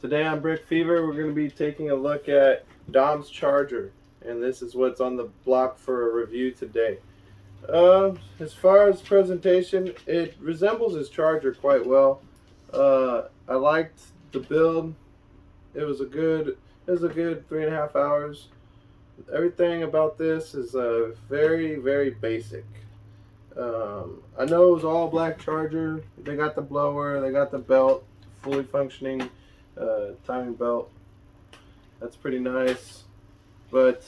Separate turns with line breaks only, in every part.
Today on Brick Fever, we're going to be taking a look at Dom's charger, and this is what's on the block for a review today. As far as presentation, it resembles his charger quite well. I liked the build. It was a good 3.5 hours. Everything about this is very basic. I know it was all black charger. They got the blower, they got the belt, fully functioning timing belt. That's pretty nice. But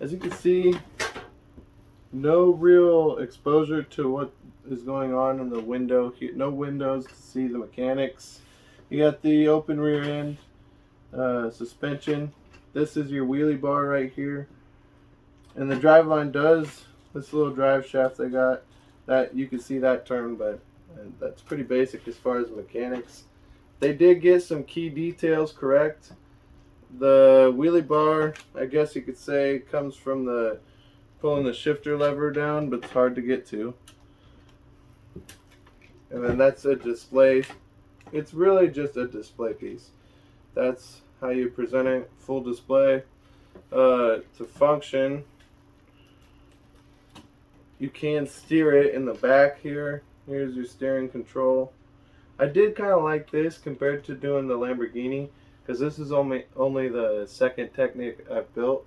as you can see, no real exposure to what is going on in the window here. No windows to see the mechanics. You got the open rear end suspension. This is your wheelie bar right here. And the driveline does, this little drive shaft they got, that you can see that turn, but that's pretty basic as far as mechanics. They did get some key details correct. The wheelie bar, I guess you could say, comes from the pulling the shifter lever down, but it's hard to get to. And then that's a display. It's really just a display piece. That's how you present it, full display. To function, you can steer it in the back here. Here's your steering control. I did kind of like this compared to doing the Lamborghini, because this is only the second Technic I've built.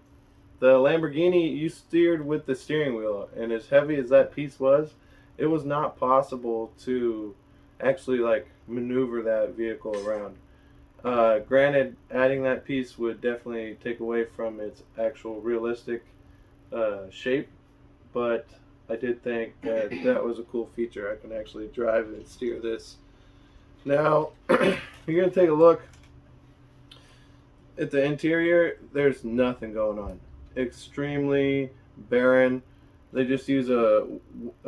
The Lamborghini, you steered with the steering wheel, and as heavy as that piece was, it was not possible to actually like maneuver that vehicle around. Granted, adding that piece would definitely take away from its actual realistic shape, but I did think that that was a cool feature. I can actually drive and steer this. Now, you're going to take a look at the interior. There's nothing going on. Extremely barren. They just use a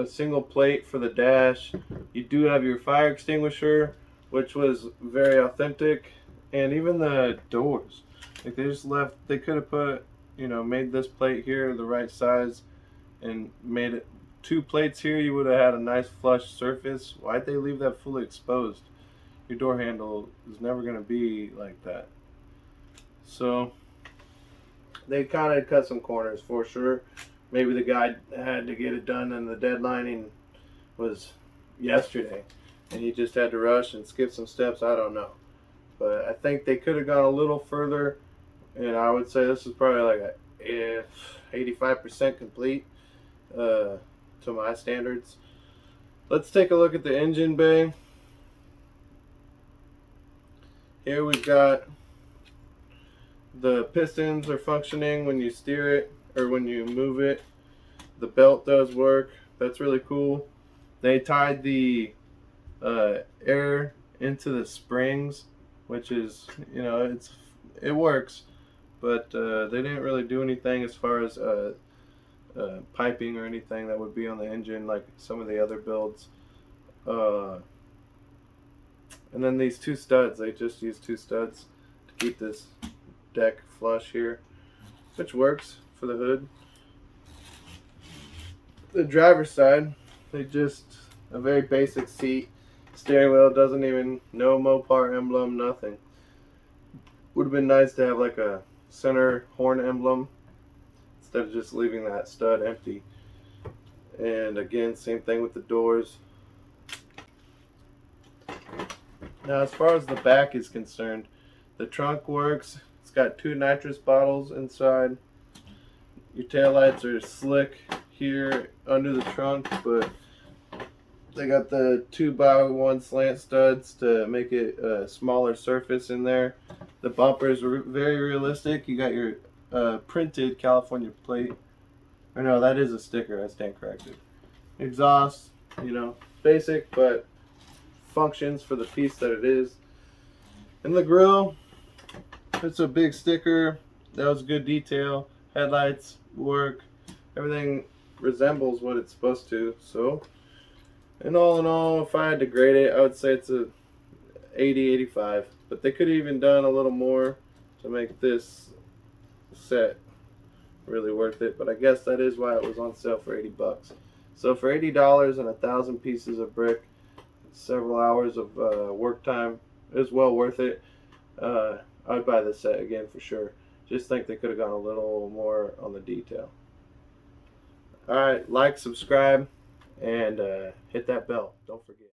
single plate for the dash. You do have your fire extinguisher, which was very authentic. And even the doors, like they just left, they could have put, made this plate here the right size and made it 2 plates here. You would have had a nice flush surface. Why'd they leave that fully exposed? Your door handle is never going to be like that. So they kind of cut some corners for sure. Maybe the guy had to get it done and the deadlining was yesterday and he just had to rush and skip some steps. I don't know. But I think they could have gone a little further, and I would say this is probably like a 85% complete to my standards. Let's take a look at the engine bay. Here we've got the pistons are functioning when you steer it or when you move it. The belt does work. That's really cool. They tied the air into the springs, which is, it works, but they didn't really do anything as far as piping or anything that would be on the engine like some of the other builds. And then these 2 studs, they just use 2 studs to keep this deck flush here, which works for the hood. The driver's side, they just a very basic seat. Steering wheel doesn't even, no Mopar emblem, nothing. Would have been nice to have like a center horn emblem instead of just leaving that stud empty. And again, same thing with the doors. Now as far as the back is concerned, the trunk works. It's got 2 nitrous bottles inside. Your taillights are slick here under the trunk, but they got the 2x1 slant studs to make it a smaller surface in there. The bumpers are very realistic. You got your printed California plate. Or no, that is a sticker. I stand corrected. Exhaust, basic, but functions for the piece that it is. And the grill, it's a big sticker. That was good detail. Headlights work. Everything resembles what it's supposed to. So, and all in all, if I had to grade it, I would say it's a 80, 85. But they could have even done a little more to make this set really worth it. But I guess that is why it was on sale for 80 bucks. So for $80 and 1,000 pieces of brick, several hours of work time, is well worth it. I'd buy this set again for sure. Just think they could have gone a little more on the detail. All right, like, subscribe, and hit that bell. Don't forget.